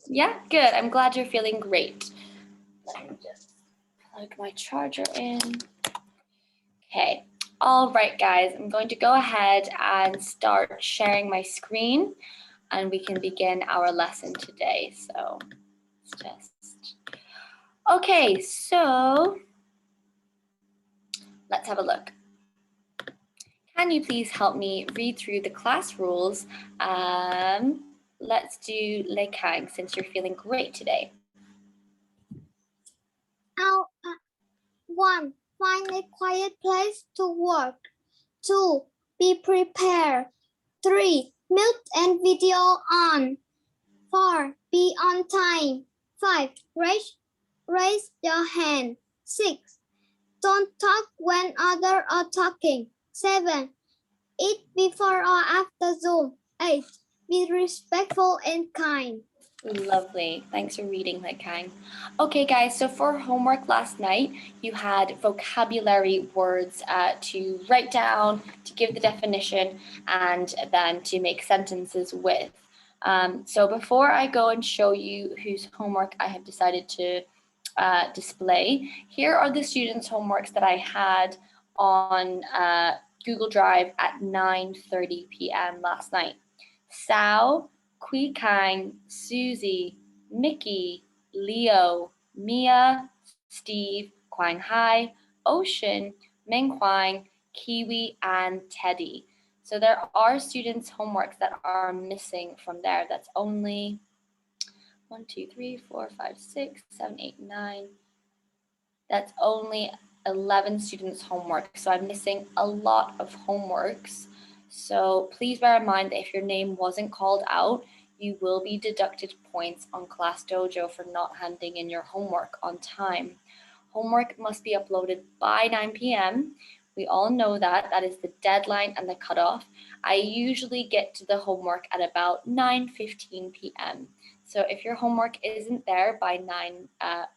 Yeah, good. I'm glad you're feeling great. Let me just plug my charger in. Okay. All right, guys, I'm going to go ahead and start sharing my screen and we can begin our lesson today. So let's just, okay, so let's have a look. Can you please help me read through the class rules? Let's do Lê Khang since you're feeling great today. 1. Find a quiet place to work. 2. Be prepared. 3. Mute and video on. 4. Be on time. 5. Raise your hand. 6. Don't talk when others are talking. 7. Eat before or after Zoom. 8. Be respectful and kind. Lovely. Thanks for reading, Lê Khang. Okay, guys, so for homework last night, you had vocabulary words to write down, to give the definition, and then to make sentences with. So before I go and show you whose homework I have decided to display, here are the students' homeworks that I had on Google Drive at 9:30 p.m. last night. Sao, Kui Kang, Susie, Mickey, Leo, Mia, Steve, Quang Hai, Ocean, Ming Huang, Kiwi, and Teddy. So there are students' homeworks that are missing from there. That's only 1, 2, 3, 4, 5, 6, 7, 8, 9. That's only 11 students' homework. So I'm missing a lot of homeworks. So please bear in mind that if your name wasn't called out, you will be deducted points on Class Dojo for not handing in your homework on time. Homework must be uploaded by 9 p.m. We all know that. That is the deadline and the cutoff. I usually get to the homework at about 9:15 p.m. So if your homework isn't there by 9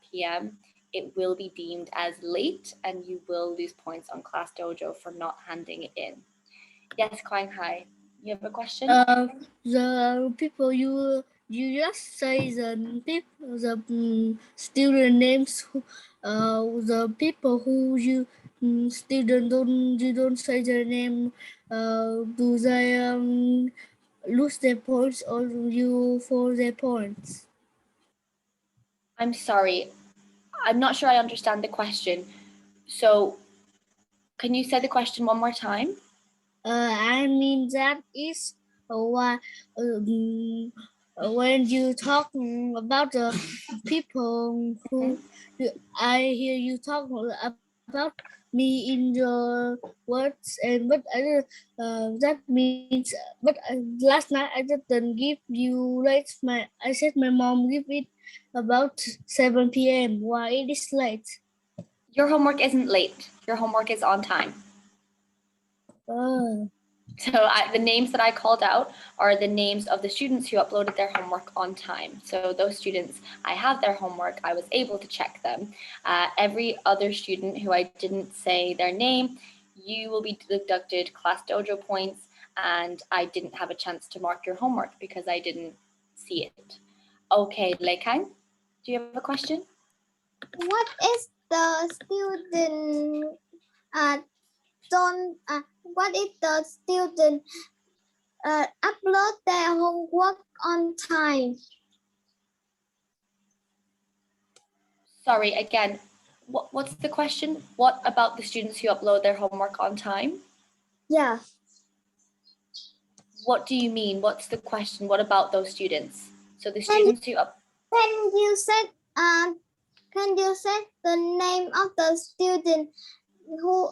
p.m., it will be deemed as late and you will lose points on Class Dojo for not handing it in. Yes, Quang Hai, you have a question? The people you just say the people, the student names, the people who you student don't say their name. Do they lose their points or you for their points? I'm sorry, I'm not sure I understand the question. So can you say the question one more time? I mean that is why when you talk about the people who I hear you talk about me in your words, and but that means but last night I didn't give you late. I said my mom give it about 7 p.m. Why it is late? Your homework isn't late. Your homework is on time. Oh. So the names that I called out are the names of the students who uploaded their homework on time. So those students, I have their homework, I was able to check them. Every other student who I didn't say their name, you will be deducted Class Dojo points, and I didn't have a chance to mark your homework because I didn't see it. Okay, Lê Khang, do you have a question? What is the student what if the student upload their homework on time? Sorry, again, what's the question? What about the students who upload their homework on time? Yeah. What do you mean? What's the question? What about those students? So the students who Can you say the name of the student who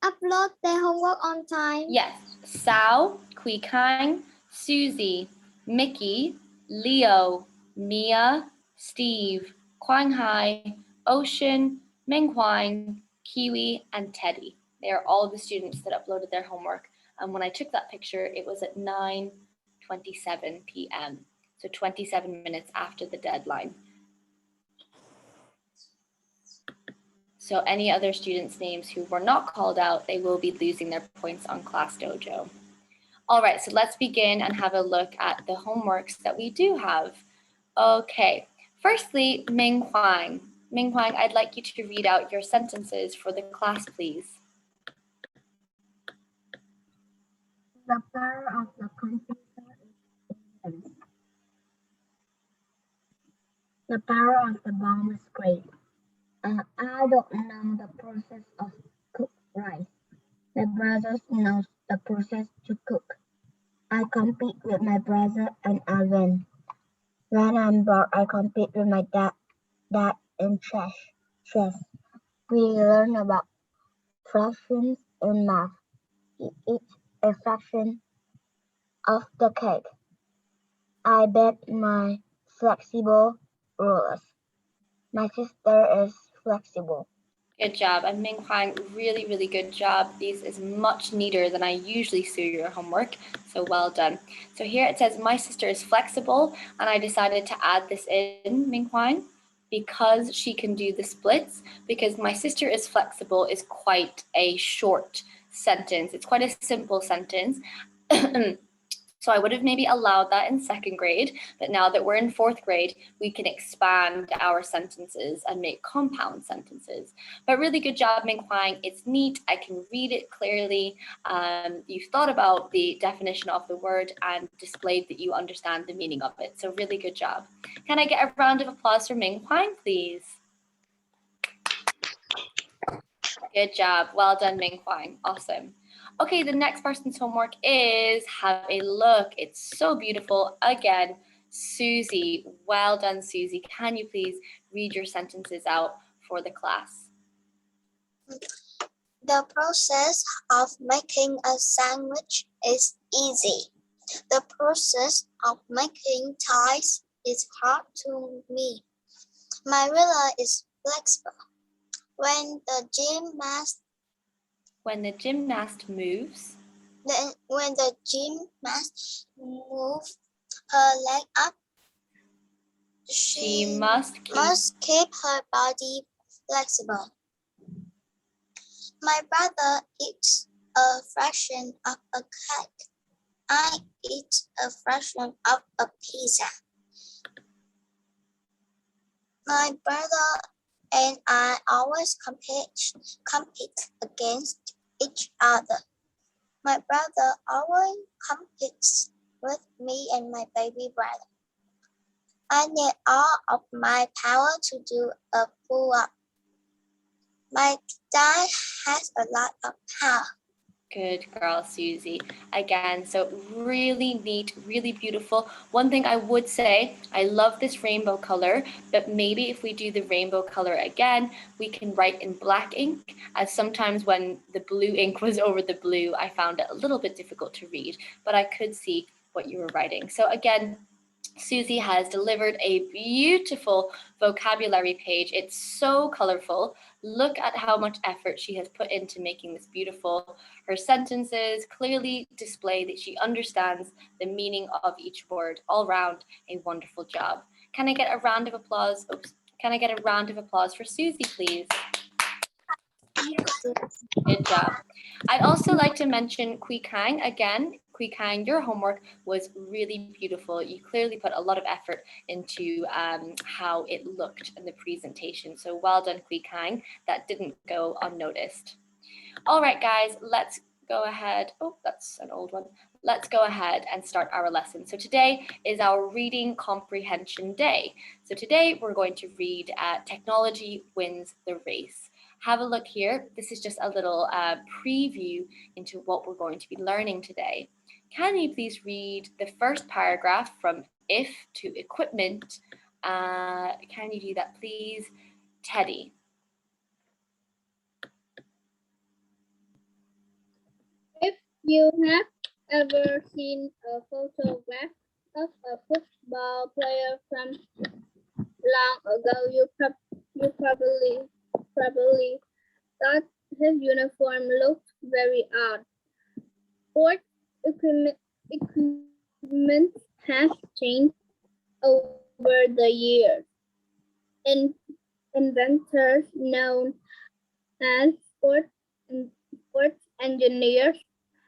upload their homework on time? Yes, Sao, Kui Kang, Susie, Mickey, Leo, Mia, Steve, Quang Hai, Ocean, Ming Huang, Kiwi, and Teddy. They are all the students that uploaded their homework. And when I took that picture, it was at 9:27 p.m. So 27 minutes after the deadline. So any other students' names who were not called out, they will be losing their points on Class Dojo. All right, so let's begin and have a look at the homeworks that we do have. Okay, firstly, Ming Huang. Ming Huang, I'd like you to read out your sentences for the class, please. The power of the computer is immense. The power of the bomb is great. I don't know the process of cook rice. My brother knows the process to cook. I compete with my brother and I win. When I'm bored, I compete with my dad in chess. We learn about fractions in math. He eats a fraction of the cake. I bet my flexible rulers. My sister is flexible. Good job. And Ming Huang, really, really good job. This is much neater than I usually see your homework. So well done. So here it says, my sister is flexible. And I decided to add this in, Ming Huang, because she can do the splits. Because my sister is flexible is quite a short sentence. It's quite a simple sentence. So I would have maybe allowed that in second grade, but now that we're in fourth grade, we can expand our sentences and make compound sentences. But really good job, Ming Huang. It's neat. I can read it clearly. You've thought about the definition of the word and displayed that you understand the meaning of it. So really good job. Can I get a round of applause for Ming Huang, please? Good job. Well done, Ming Huang. Awesome. Okay, the next person's homework is have a look. It's so beautiful. Again, Susie. Well done, Susie. Can you please read your sentences out for the class? The process of making a sandwich is easy. The process of making ties is hard to me. My ruler is flexible. When the gymnast moves, when the gymnast moves her leg up, she must keep her body flexible. My brother eats a fraction of a cake. I eat a fraction of a pizza. My brother and I always compete against each other. My brother always competes with me and my baby brother. I need all of my power to do a pull-up. My dad has a lot of power. Good girl, Susie. Again, so really neat, really beautiful. One thing I would say, I love this rainbow color, but maybe if we do the rainbow color again, we can write in black ink, as sometimes when the blue ink was over the blue, I found it a little bit difficult to read, but I could see what you were writing. So again, Susie has delivered a beautiful vocabulary page. It's so colorful. Look at how much effort she has put into making this beautiful. Her sentences clearly display that she understands the meaning of each word. All round, a wonderful job. Can I get a round of applause? Oops. Can I get a round of applause for Susie, please? Good job. I'd also like to mention Kui Kang again. Kui Kang, your homework was really beautiful. You clearly put a lot of effort into how it looked in the presentation. So well done, Kui Kang. That didn't go unnoticed. All right, guys, let's go ahead. Oh, that's an old one. Let's go ahead and start our lesson. So today is our reading comprehension day. So today we're going to read Technology Wins the Race. Have a look here. This is just a little preview into what we're going to be learning today. Can you please read the first paragraph from if to equipment? Can you do that, please? Teddy. If you have ever seen a photograph of a football player from long ago, you probably thought his uniform looked very odd. Sport equipment has changed over the years. Inventors known as sports engineers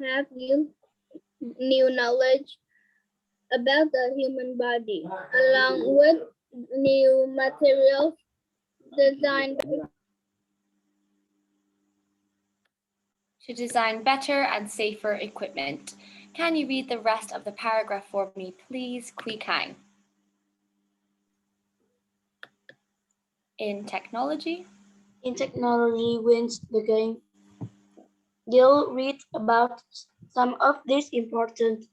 have used new knowledge about the human body, along with new materials designed To design better and safer equipment. Can you read the rest of the paragraph for me, please, Kui Kang? In technology, wins the game. You'll read about some of these important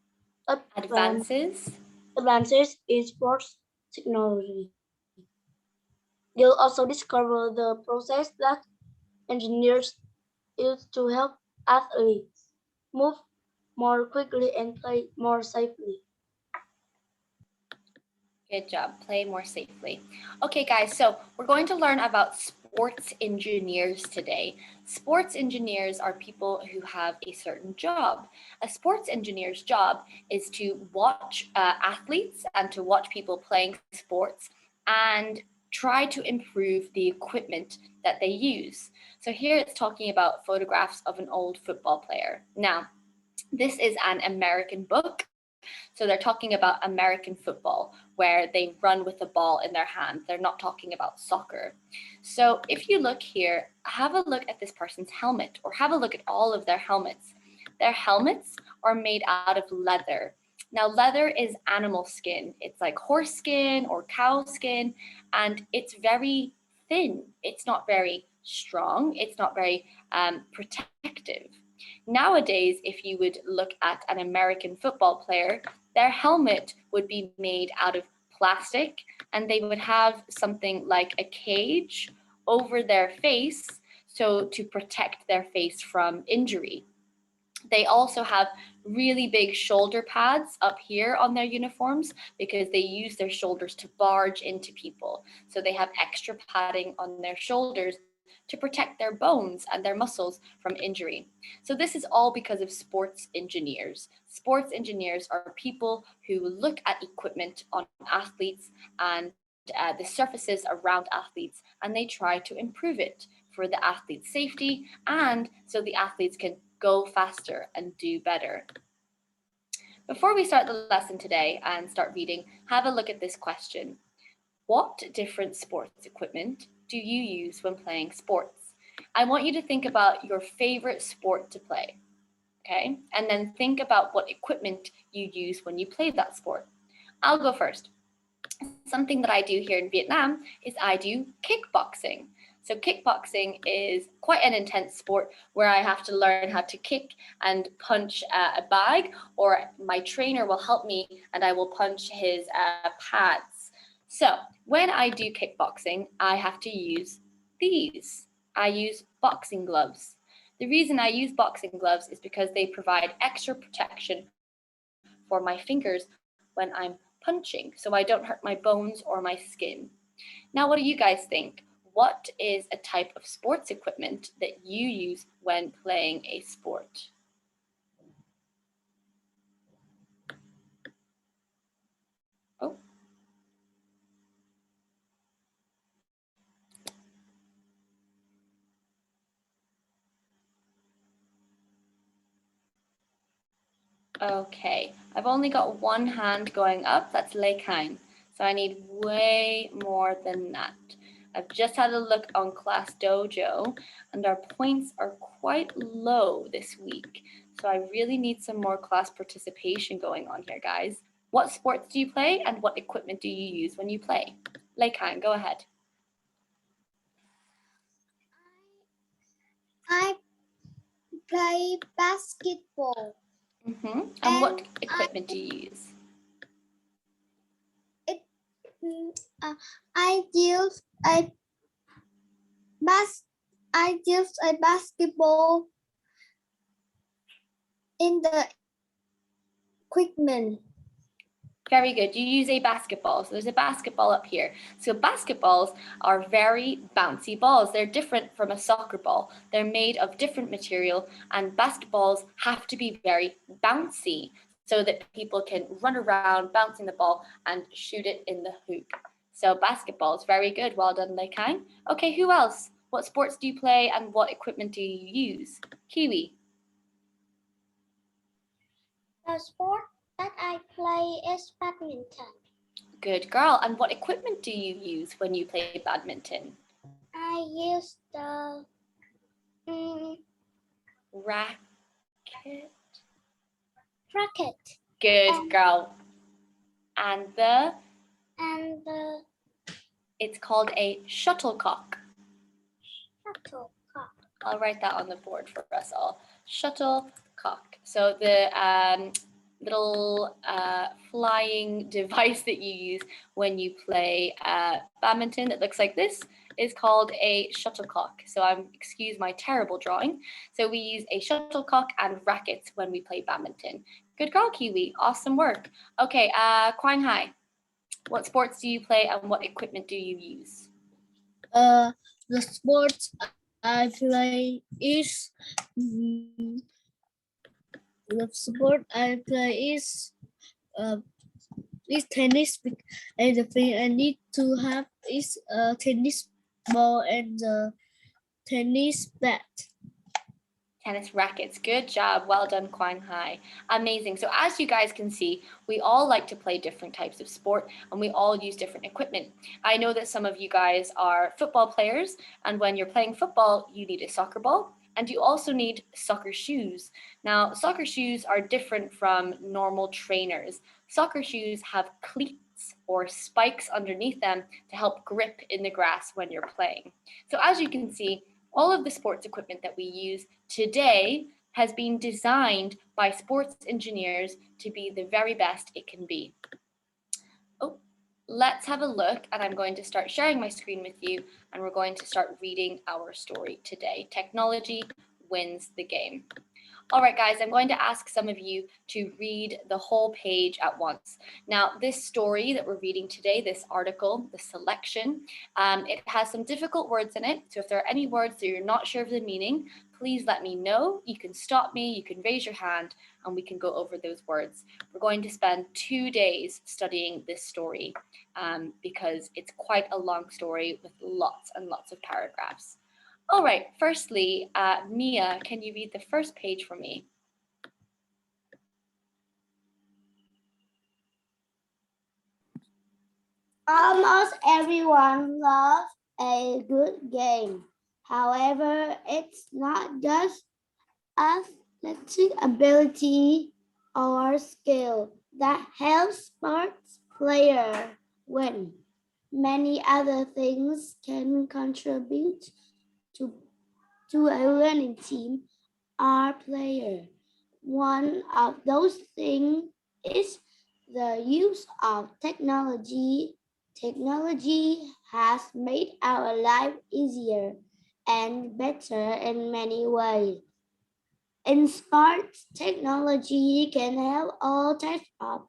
advances in sports technology. You'll also discover the process that engineers use to help athletes move more quickly and play more safely. good job, play more safely. Okay guys, so we're going to learn about sports engineers today. Sports engineers are people who have a certain job. A sports engineer's job is to watch athletes and to watch people playing sports and try to improve the equipment that they use. So here it's talking about photographs of an old football player. Now, this is an American book. So they're talking about American football, where they run with the ball in their hand. They're not talking about soccer. So if you look here, have a look at this person's helmet, or have a look at all of their helmets. Their helmets are made out of leather. Now, leather is animal skin. It's like horse skin or cow skin, and it's very thin. It's not very strong. It's not very protective. Nowadays, if you would look at an American football player, their helmet would be made out of plastic, and they would have something like a cage over their face, so to protect their face from injury. They also have really big shoulder pads up here on their uniforms because they use their shoulders to barge into people. So they have extra padding on their shoulders to protect their bones and their muscles from injury. So this is all because of sports engineers. Sports engineers are people who look at equipment on athletes and the surfaces around athletes, and they try to improve it for the athlete's safety and so the athletes can go faster and do better. Before we start the lesson today and start reading, have a look at this question. What different sports equipment do you use when playing sports? I want you to think about your favorite sport to play, okay? And then think about what equipment you use when you play that sport. I'll go first. Something that I do here in Vietnam is I do kickboxing. So kickboxing is quite an intense sport where I have to learn how to kick and punch a bag, or my trainer will help me and I will punch his pads. So when I do kickboxing, I have to use these. I use boxing gloves. The reason I use boxing gloves is because they provide extra protection for my fingers when I'm punching, so I don't hurt my bones or my skin. Now, what do you guys think? What is a type of sports equipment that you use when playing a sport? Oh. Okay, I've only got one hand going up, that's Lei Kain. So I need way more than that. I've just had a look on Class Dojo and our points are quite low this week. So I really need some more class participation going on here, guys. What sports do you play and what equipment do you use when you play? Lei Kain, go ahead. I play basketball. And what equipment do you use? I use a basketball in the equipment. Very good. You use a basketball. So there's a basketball up here. So basketballs are very bouncy balls. They're different from a soccer ball. They're made of different material, and basketballs have to be very bouncy so that people can run around bouncing the ball and shoot it in the hoop. So basketballs, very good. Well done, Lei Kain. Okay, who else? What sports do you play and what equipment do you use? Kiwi. The sport that I play is badminton. Good girl. And what equipment do you use when you play badminton? I use the Racket. racket Good girl. And and the it's called a shuttlecock. shuttlecock. I'll write that on the board for us all. Shuttlecock. So the little flying device that you use when you play badminton that looks like this is called a shuttlecock. So excuse my terrible drawing. So we use a shuttlecock and rackets when we play badminton. Good girl, Kiwi. Awesome work. Okay, Quang Hai, what sports do you play and what equipment do you use? The sports I play is the sport I play is tennis, and the thing I need to have is a tennis ball and the tennis bat. Tennis rackets. Good job. Well done, Quang Hai. Amazing. So as you guys can see, we all like to play different types of sport and we all use different equipment. I know that some of you guys are football players, and when you're playing football, you need a soccer ball and you also need soccer shoes. Now, soccer shoes are different from normal trainers. Soccer shoes have cleats or spikes underneath them to help grip in the grass when you're playing. So as you can see, all of the sports equipment that we use today has been designed by sports engineers to be the very best it can be. Oh, let's have a look, and I'm going to start sharing my screen with you, and we're going to start reading our story today. Technology wins the game. All right, guys, I'm going to ask some of you to read the whole page at once. Now, this story that we're reading today, this article, the selection, it has some difficult words in it. So if there are any words that you're not sure of the meaning, please let me know. You can stop me, you can raise your hand, and we can go over those words. We're going to spend 2 days studying this story because it's quite a long story with lots and lots of paragraphs. All right, firstly, Mia, can you read the first page for me? Almost everyone loves a good game. However, it's not just athletic ability or skill that helps sports player win. Many other things can contribute to a winning team or player. One of those things is the use of technology. Technology has made our life easier and better in many ways. In sports, technology can help all types of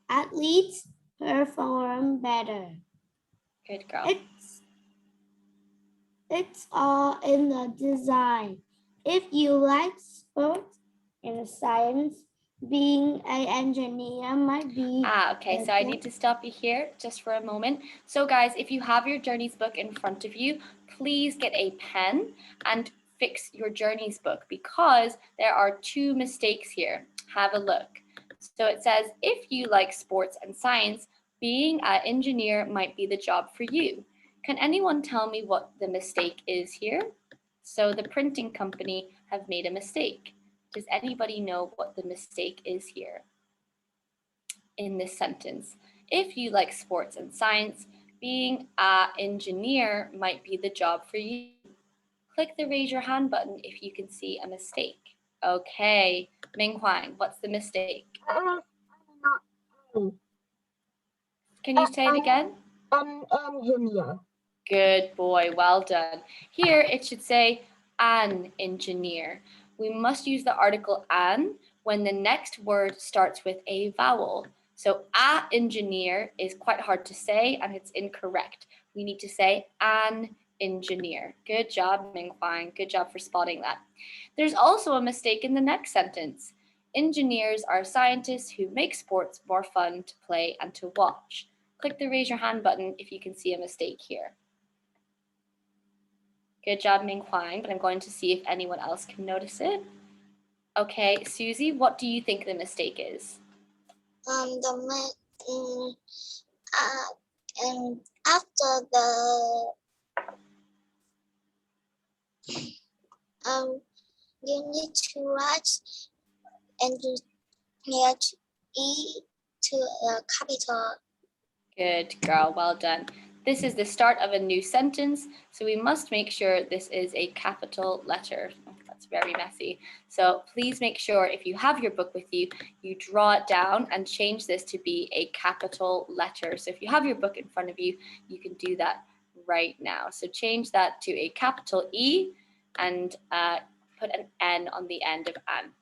athletes perform better. Good girl. It's all in the design. If you like sports and science, being an engineer might be. Okay, so I need to stop you here just for a moment. So guys, if you have your Journeys book in front of you, please get a pen and fix your Journeys book because there are 2 mistakes here. Have a look. So it says, if you like sports and science, being an engineer might be the job for you. Can anyone tell me what the mistake is here? So the printing company have made a mistake. Does anybody know what the mistake is here in this sentence? If you like sports and science, being an engineer might be the job for you. Click the raise your hand button if you can see a mistake. Okay, Ming Huang, what's the mistake? Can you say it again? Engineer. Good boy, well done. Here it should say an engineer. We must use the article an when the next word starts with a vowel. So a engineer is quite hard to say and it's incorrect. We need to say an engineer. Good job, Ming Huang. Good job for spotting that. There's also a mistake in the next sentence. Engineers are scientists who make sports more fun to play and to watch. Click the raise your hand button if you can see a mistake here. Good job, Ming Huang, but I'm going to see if anyone else can notice it. Okay, Susie, what do you think the mistake is? And after the you need to write engineer to E to a capital. Good girl, well done. This is the start of a new sentence, so we must make sure this is a capital letter. Oh, that's very messy. So please make sure if you have your book with you, you draw it down and change this to be a capital letter. So if you have your book in front of you, you can do that right now. So change that to a capital E and put an N on the end of an.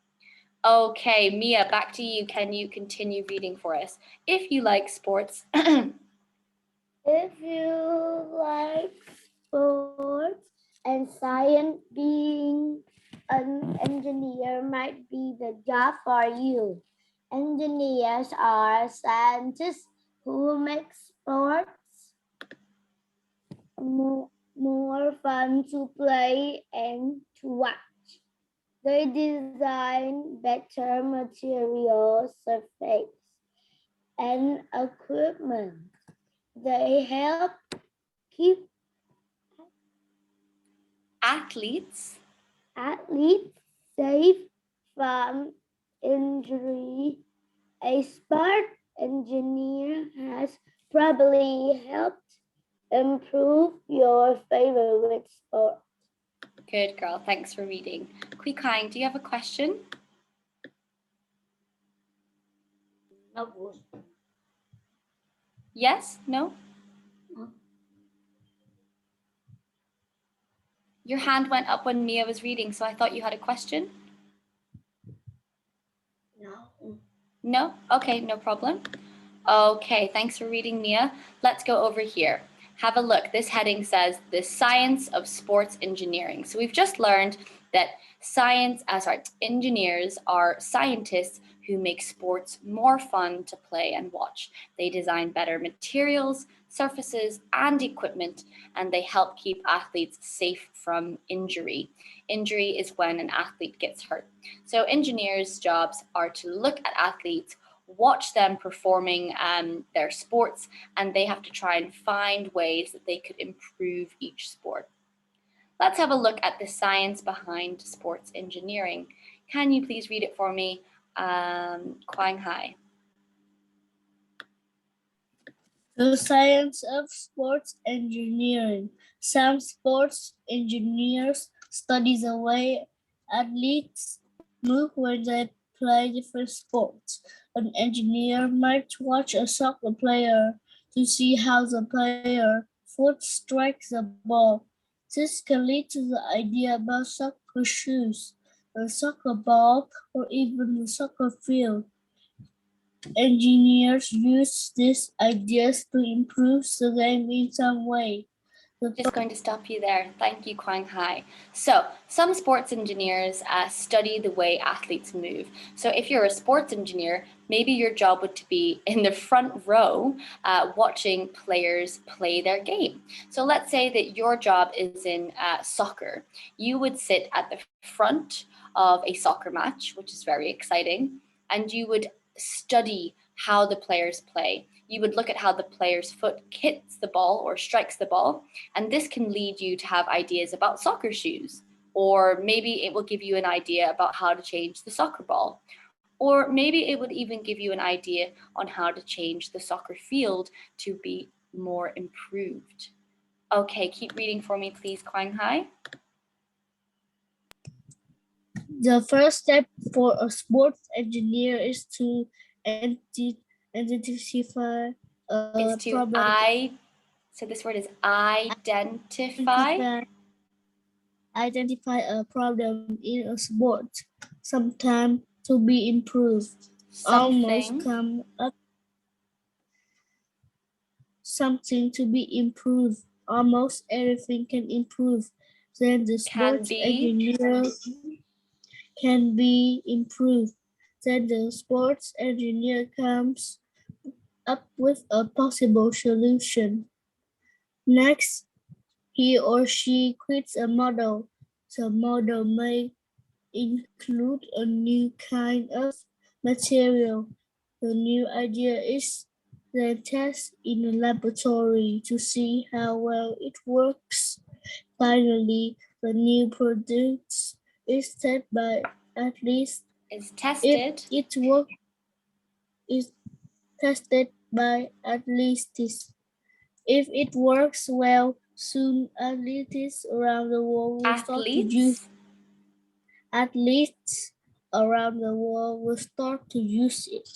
Okay, Mia, back to you. Can you continue reading for us? If you like sports, If you like sports and science, being an engineer might be the job for you. Engineers are scientists who make sports more fun to play and to watch. They design better materials, surface, and equipment. They help keep athletes safe from injury. A smart engineer has probably helped improve your favorite sport. Good girl, thanks for reading. Kui Kang, do you have a question? No. Yes? No? No. Your hand went up when Mia was reading, so I thought you had a question. No. No? Okay, no problem. Okay, thanks for reading, Mia. Let's go over here. Have a look. This heading says the science of sports engineering. So we've just learned that engineers are scientists who make sports more fun to play and watch. They design better materials, surfaces, and equipment, and they help keep athletes safe from injury. Injury is when an athlete gets hurt. So engineers' jobs are to look at athletes, watch them performing their sports, and they have to try and find ways that they could improve each sport. Let's have a look at the science behind sports engineering. Can you please read it for me, Quang Hai? The science of sports engineering. Some sports engineers study the way athletes move when they play different sports. An engineer might watch a soccer player to see how the player foot strikes the ball. This can lead to the idea about soccer shoes, a soccer ball, or even the soccer field. Engineers use these ideas to improve the game in some way. Just going to stop you there. Thank you, Quang Hai. So some sports engineers study the way athletes move. So if you're a sports engineer, maybe your job would be in the front row watching players play their game. So let's say that your job is in soccer. You would sit at the front of a soccer match, which is very exciting, and you would study how the players play. You would look at how the player's foot hits the ball or strikes the ball, and this can lead you to have ideas about soccer shoes, or maybe it will give you an idea about how to change the soccer ball, or maybe it would even give you an idea on how to change the soccer field to be more improved. Okay, keep reading for me, please, Quang Hai. The first step for a sports engineer is to identify a It's to problem. so this word is identify. Identify a problem in a sport, sometimes to be improved. Almost come up something to be improved. Almost everything can improve. Then the sports engineer can be improved. Then the sports engineer comes up with a possible solution. Next, he or she creates a model. The model may include a new kind of material. The new idea is then test in a laboratory to see how well it works. Finally, the new product is tested by athletes. Is If tested. it works, is tested by athletes. If it works well, soon athletes around the world will start to use Athletes. it.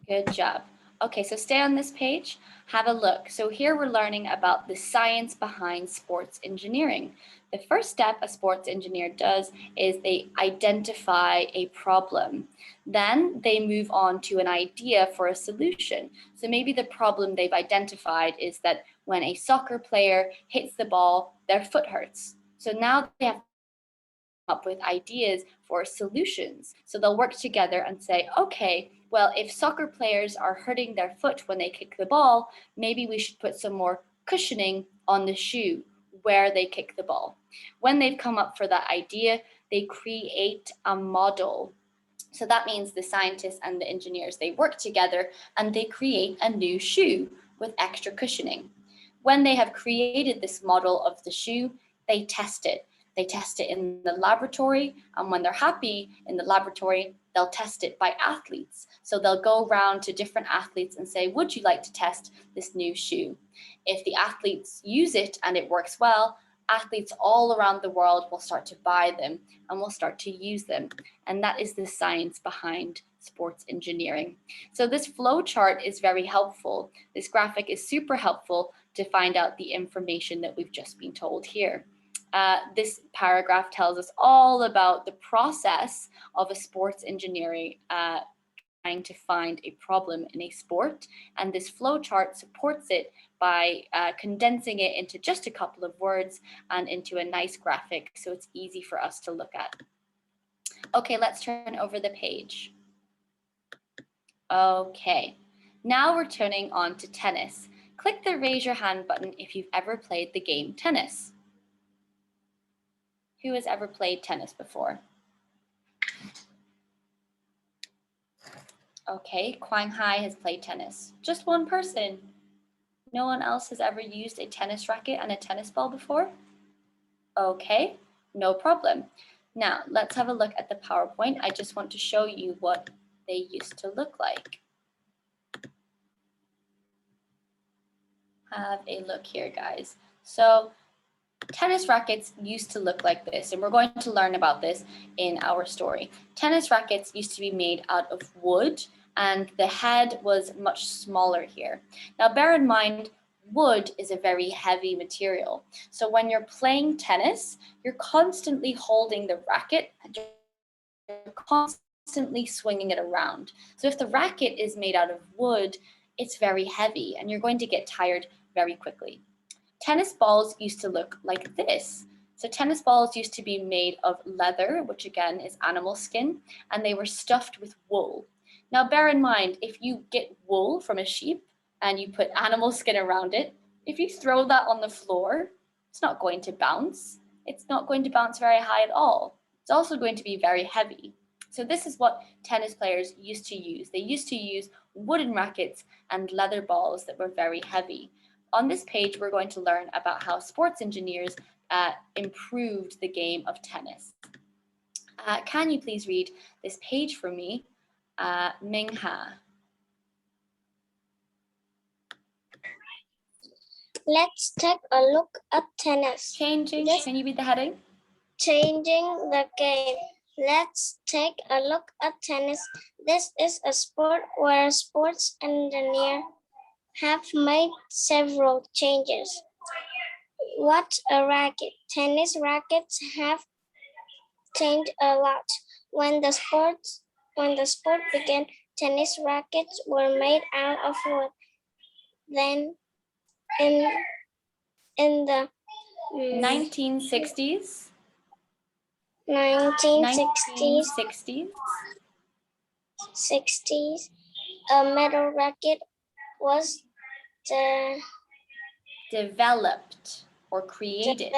Good job. Okay, so stay on this page, have a look. So here we're learning about the science behind sports engineering. The first step a sports engineer does is they identify a problem. Then they move on to an idea for a solution. So maybe the problem they've identified is that when a soccer player hits the ball, their foot hurts. So now they have up with ideas for solutions. So they'll work together and say, okay, well, if soccer players are hurting their foot when they kick the ball, maybe we should put some more cushioning on the shoe where they kick the ball. When they've come up for that idea, they create a model. So that means the scientists and the engineers, they work together and they create a new shoe with extra cushioning. When they have created this model of the shoe, they test it. They test it in the laboratory, and when they're happy in the laboratory, they'll test it by athletes. So they'll go around to different athletes and say, would you like to test this new shoe? If the athletes use it and it works well, athletes all around the world will start to buy them and will start to use them. And that is the science behind sports engineering. So this flow chart is very helpful. This graphic is super helpful to find out the information that we've just been told here. This paragraph tells us all about the process of a sports engineering trying to find a problem in a sport, and this flow chart supports it by condensing it into just a couple of words and into a nice graphic so it's easy for us to look at. Okay, let's turn over the page. Okay, now we're turning on to tennis. Click the raise your hand button if you've ever played the game tennis. Who has ever played tennis before? Okay, Quang Hai has played tennis. Just one person. No one else has ever used a tennis racket and a tennis ball before? Okay, no problem. Now, let's have a look at the PowerPoint. I just want to show you what they used to look like. Have a look here, guys. So, tennis rackets used to look like this, and we're going to learn about this in our story. Tennis rackets used to be made out of wood, and the head was much smaller here. Now, bear in mind, wood is a very heavy material. So when you're playing tennis, you're constantly holding the racket and you're constantly swinging it around. So if the racket is made out of wood, it's very heavy and you're going to get tired very quickly. Tennis balls used to look like this. So tennis balls used to be made of leather, which again is animal skin, and they were stuffed with wool. Now bear in mind, if you get wool from a sheep and you put animal skin around it, if you throw that on the floor, it's not going to bounce. It's not going to bounce very high at all. It's also going to be very heavy. So this is what tennis players used to use. They used to use wooden rackets and leather balls that were very heavy. On this page, we're going to learn about how sports engineers improved the game of tennis. Can you please read this page for me, Ming Ha? Let's take a look at tennis. Changing, can you read the heading? Changing the game. Let's take a look at tennis. This is a sport where sports engineers have made several changes. What's a racket? Tennis rackets have changed a lot. When the sport began, tennis rackets were made out of wood. Then in the 1960s. 1960s, a metal racket was developed or created.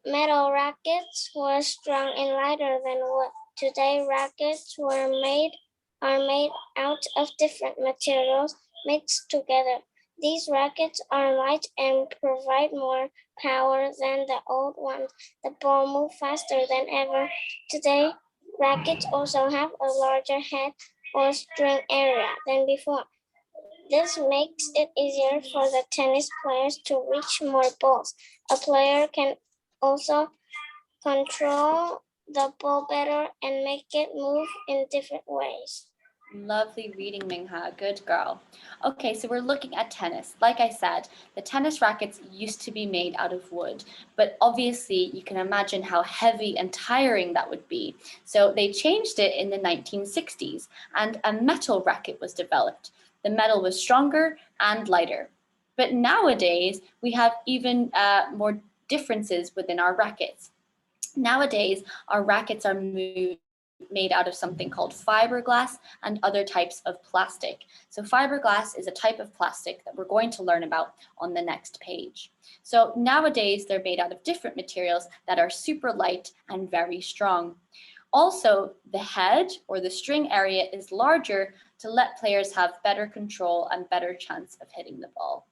Metal rackets were strong and lighter than wood. Today, rackets are made out of different materials mixed together. These rackets are light and provide more power than the old ones. The ball moves faster than ever. Today, rackets also have a larger head or string area than before. This makes it easier for the tennis players to reach more balls. A player can also control the ball better and make it move in different ways. Lovely reading, Mingha. Good girl. Okay, so we're looking at tennis. Like I said, the tennis rackets used to be made out of wood, but obviously you can imagine how heavy and tiring that would be. So they changed it in the 1960s and a metal racket was developed. The metal was stronger and lighter. But nowadays, we have even more differences within our rackets. Nowadays, our rackets are made out of something called fiberglass and other types of plastic. So fiberglass is a type of plastic that we're going to learn about on the next page. So nowadays, they're made out of different materials that are super light and very strong. Also, the head or the string area is larger to let players have better control and better chance of hitting the ball.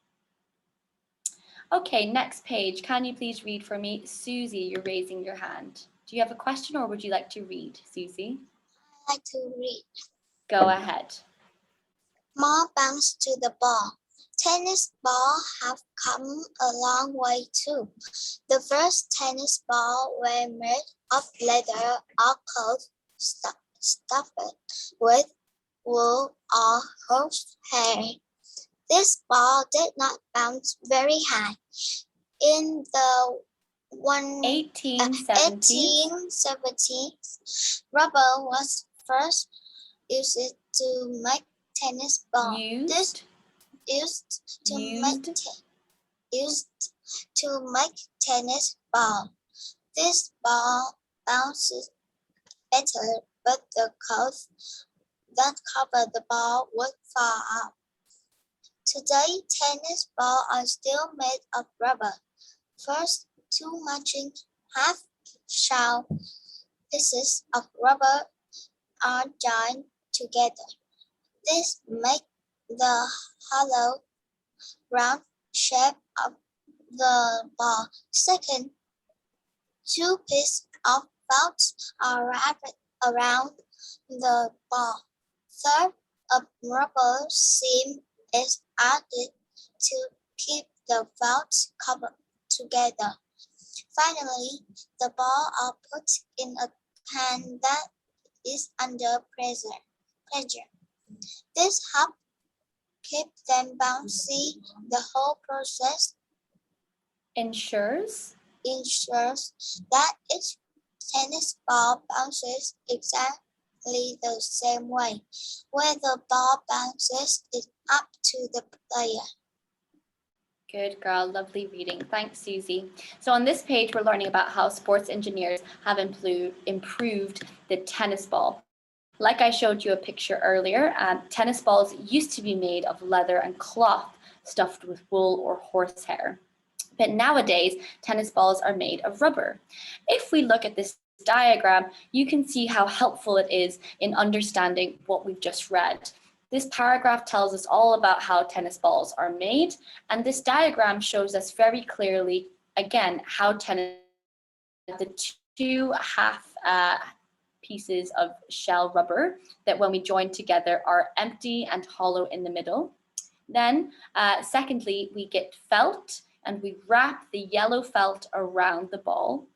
Okay, next page. Can you please read for me? Susie, you're raising your hand. Do you have a question or would you like to read, Susie? I like to read. Go ahead. More bounce to the ball. Tennis ball have come a long way too. The first tennis ball were made of leather or cloth stuffed with wool or horsehair. This ball did not bounce very high. In the 1870s, rubber was first used to make tennis ball. Used to make tennis ball. This ball bounces better, but the cloth that covered the ball would fall off. Today, tennis balls are still made of rubber. First, two matching half-shell pieces of rubber are joined together. This makes the hollow, round shape of the ball. Second, two pieces of felt are wrapped around the ball. Third, a rubber seam is added to keep the felt covered together. Finally, the balls are put in a can that is under pressure. This helps keep them bouncy. The whole process ensures that each tennis ball bounces exactly the same way. Where the ball bounces is up to the player. Good girl, lovely reading. Thanks, Susie. So on this page, we're learning about how sports engineers have improved the tennis ball. Like I showed you a picture earlier, tennis balls used to be made of leather and cloth stuffed with wool or horsehair. But nowadays, tennis balls are made of rubber. If we look at this diagram, you can see how helpful it is in understanding what we've just read. This paragraph tells us all about how tennis balls are made, and this diagram shows us very clearly, again, how the two half pieces of shell rubber that when we join together are empty and hollow in the middle. Then, secondly, we get felt and we wrap the yellow felt around the ball.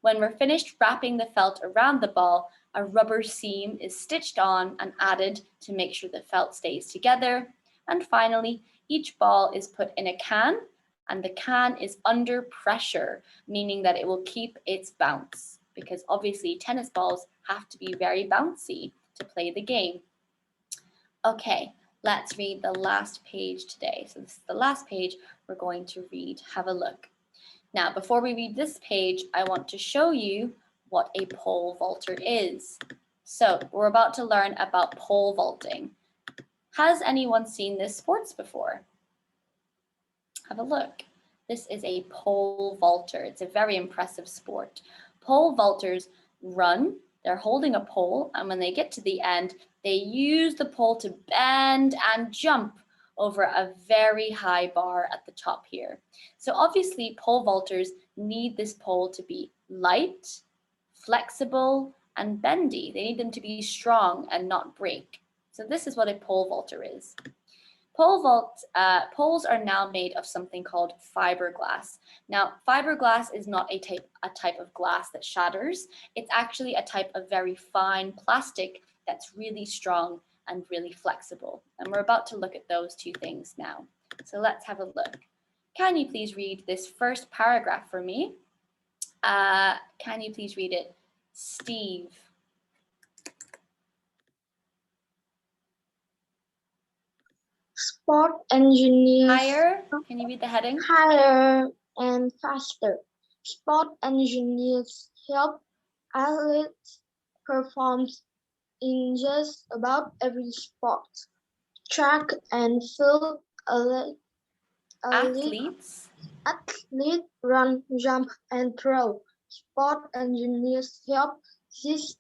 When we're finished wrapping the felt around the ball, a rubber seam is stitched on and added to make sure the felt stays together. And finally, each ball is put in a can and the can is under pressure, meaning that it will keep its bounce because obviously tennis balls have to be very bouncy to play the game. Okay, let's read the last page today. So this is the last page we're going to read. Have a look. Now, before we read this page, I want to show you what a pole vaulter is. So we're about to learn about pole vaulting. Has anyone seen this sports before? Have a look. This is a pole vaulter. It's a very impressive sport. Pole vaulters run, they're holding a pole, and when they get to the end, they use the pole to bend and jump over a very high bar at the top here. So obviously pole vaulters need this pole to be light, flexible, and bendy. They need them to be strong and not break. So this is what a pole vaulter is. Poles are now made of something called fiberglass. Now, fiberglass is not a type of glass that shatters. It's actually a type of very fine plastic that's really strong and really flexible. And we're about to look at those two things now. So let's have a look. Can you please read this first paragraph for me? Can you please read it, Steve? Sport engineers Higher. Can you read the heading? higher and faster. Sport engineers help athletes perform in just about every sport. Track and field Athletes. athlete run, jump, and throw. Sport engineers help these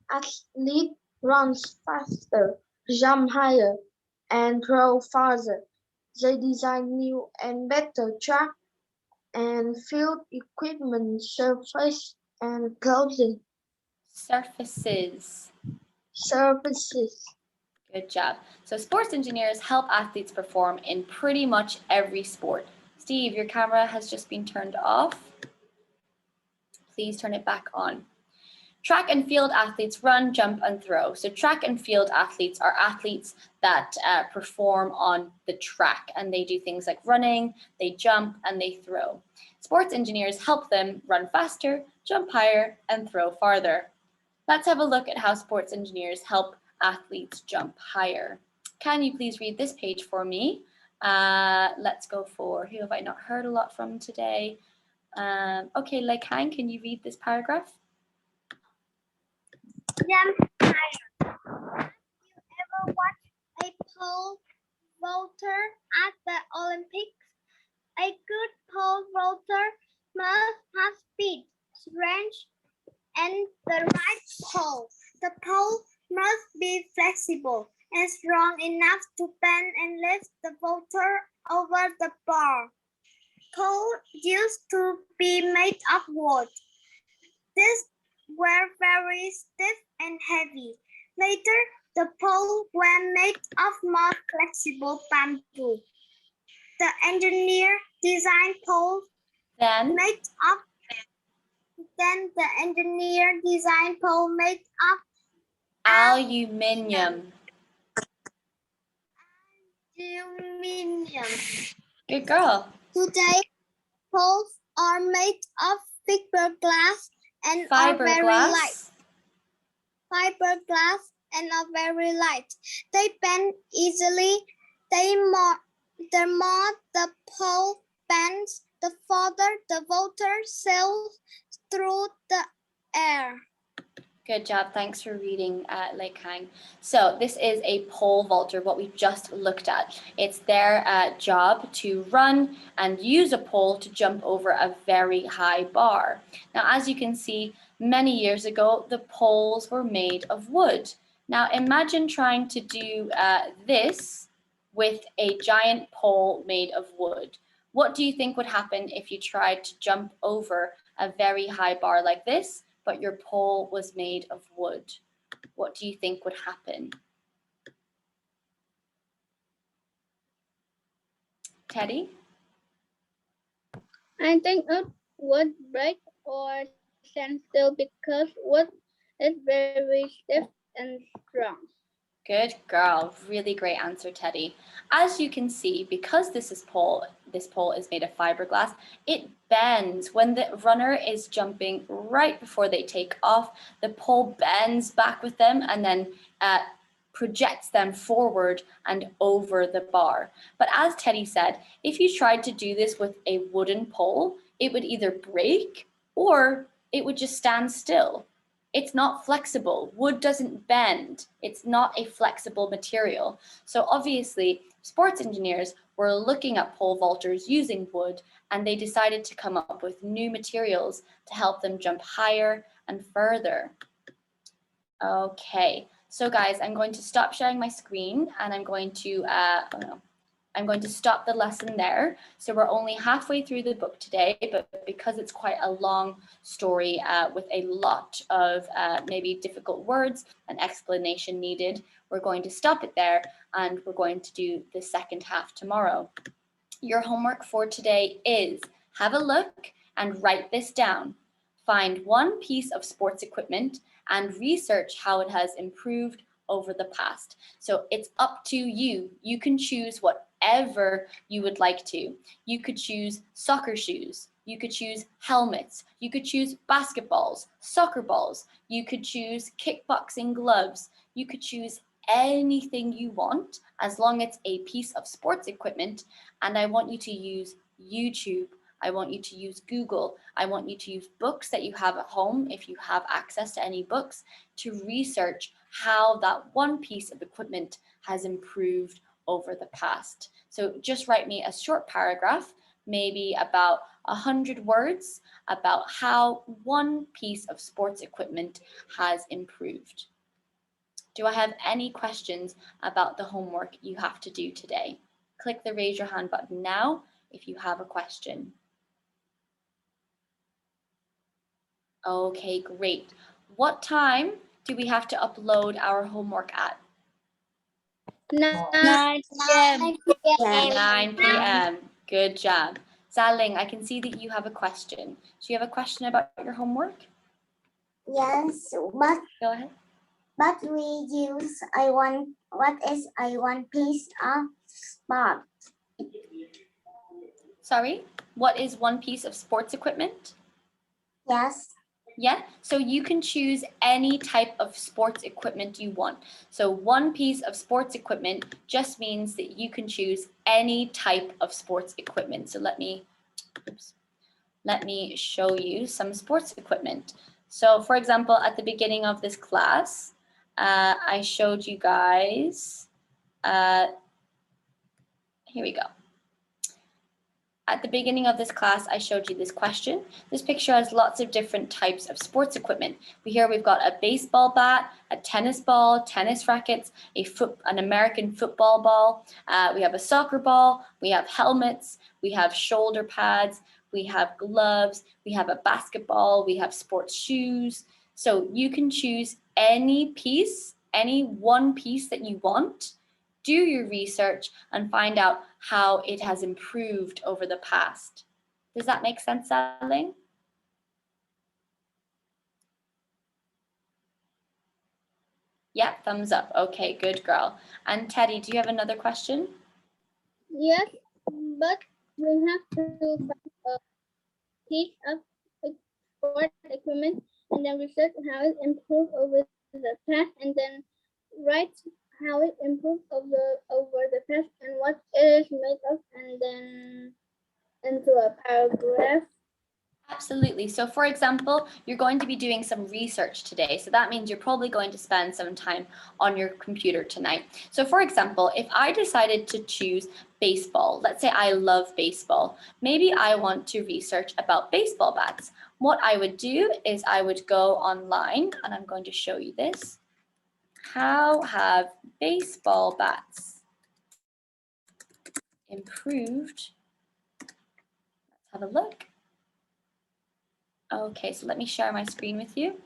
athletes run faster, jump higher, and throw farther. They design new and better track and field equipment, surface and clothing Surfaces. services. Good job. So sports engineers help athletes perform in pretty much every sport. Steve, your camera has just been turned off. Please turn it back on. Track and field athletes run, jump, and throw. So track and field athletes are athletes that perform on the track, and they do things like running, they jump, and they throw. Sports engineers help them run faster, jump higher, and throw farther. Let's have a look at how sports engineers help athletes jump higher. Can you please read this page for me? Let's go for, who have I not heard a lot from today? Okay, Lei Kang, can you read this paragraph? Jump higher. Have you ever watched a pole vaulter at the Olympics? A good pole vaulter must have speed, strength, and the right pole. The pole must be flexible and strong enough to bend and lift the vaulter over the bar. Pole used to be made of wood. These were very stiff and heavy. Later, the poles were made of more flexible bamboo. The engineer designed poles Then the engineer designed pole made of aluminium. aluminium. Good girl. Today, poles are made of fiberglass and are very light. Fiberglass and are very light. They bend easily. The more the pole bends, the farther the vaulter sails through the air. Good job. Thanks for reading, Lei Kang. So this is a pole vaulter, what we just looked at. It's their job to run and use a pole to jump over a very high bar. Now, as you can see, many years ago, the poles were made of wood. Now, imagine trying to do this with a giant pole made of wood. What do you think would happen if you tried to jump over a very high bar like this, but your pole was made of wood? What do you think would happen? Teddy? I think it would break or stand still because wood is very stiff and strong. Good girl. Really great answer, Teddy. As you can see, because this pole is made of fiberglass, it bends. When the runner is jumping right before they take off, the pole bends back with them and then projects them forward and over the bar. But as Teddy said, if you tried to do this with a wooden pole, it would either break or it would just stand still. It's not flexible. Wood doesn't bend. It's not a flexible material. So obviously, sports engineers were looking at pole vaulters using wood, and they decided to come up with new materials to help them jump higher and further. Okay, so guys, I'm going to stop sharing my screen, and I'm going to stop the lesson there. So we're only halfway through the book today, but because it's quite a long story with a lot of maybe difficult words and explanation needed, we're going to stop it there, and we're going to do the second half tomorrow. Your homework for today is have a look and write this down. Find one piece of sports equipment and research how it has improved over the past. So it's up to you. You can choose whatever you would like to. You could choose soccer shoes. You could choose helmets. You could choose basketballs, soccer balls. You could choose kickboxing gloves. You could choose anything you want as long as it's a piece of sports equipment. And I want you to use YouTube. I want you to use Google. I want you to use books that you have at home, if you have access to any books, to research how that one piece of equipment has improved over the past. So just write me a short paragraph, maybe about 100 words, about how one piece of sports equipment has improved. Do I have any questions about the homework you have to do today? Click the raise your hand button now if you have a question. Okay, great. What time do we have to upload our homework at? 9 p.m. 9 p.m. Good job. Zaling, I can see that you have a question. Do you have a question about your homework? Yes, Go ahead. but we use what is one piece of sport? Sorry, what is one piece of sports equipment? Yes. Yeah, so you can choose any type of sports equipment you want. So one piece of sports equipment just means that you can choose any type of sports equipment. So let me show you some sports equipment. So for example, at the beginning of this class, I showed you guys, here we go. At the beginning of this class, I showed you this question. This picture has lots of different types of sports equipment. Here we've got a baseball bat, a tennis ball, tennis rackets, an American football ball. We have a soccer ball, we have helmets, we have shoulder pads, we have gloves, we have a basketball, we have sports shoes. So you can choose any piece, any one piece that you want. Do your research and find out how it has improved over the past. Does that make sense, Zaling? Yeah, thumbs up. Okay, good girl. And Teddy, do you have another question? Yes, but we have to find a piece of sport equipment and then research how it improved over the past, and then write how it improved over the past and what it is made of, and then into a paragraph. Absolutely. So for example, you're going to be doing some research today. So that means you're probably going to spend some time on your computer tonight. So for example, if I decided to choose baseball, let's say I love baseball, maybe I want to research about baseball bats. What I would do is I would go online, and I'm going to show you this. How have baseball bats improved? Let's have a look. Okay, so let me share my screen with you.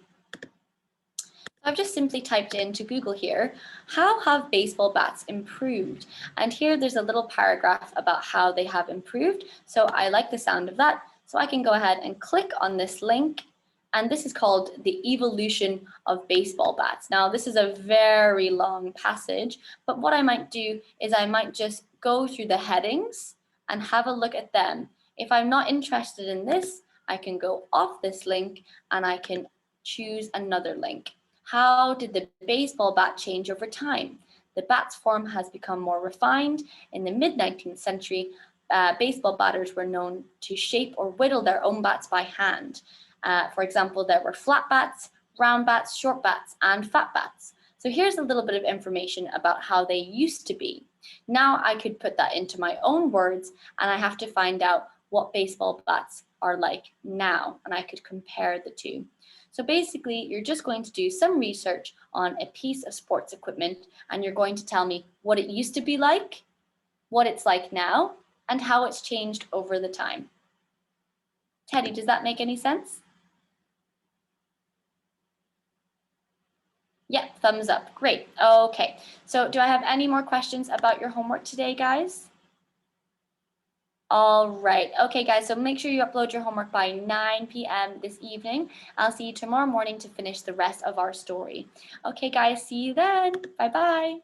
I've just simply typed into Google here, how have baseball bats improved? And here there's a little paragraph about how they have improved. So I like the sound of that. So I can go ahead and click on this link. And this is called The Evolution of Baseball Bats. Now, this is a very long passage, but what I might do is I might just go through the headings and have a look at them. If I'm not interested in this, I can go off this link and I can choose another link. How did the baseball bat change over time? The bat's form has become more refined. In the mid-19th century, baseball batters were known to shape or whittle their own bats by hand. For example, there were flat bats, round bats, short bats, and fat bats. So here's a little bit of information about how they used to be. Now I could put that into my own words, and I have to find out what baseball bats are like now, and I could compare the two. So basically, you're just going to do some research on a piece of sports equipment, and you're going to tell me what it used to be like, what it's like now, and how it's changed over the time. Teddy, does that make any sense? Yeah, thumbs up. Great. Okay. So do I have any more questions about your homework today, guys? All right. Okay, guys. So make sure you upload your homework by 9 p.m. this evening. I'll see you tomorrow morning to finish the rest of our story. Okay, guys. See you then. Bye-bye.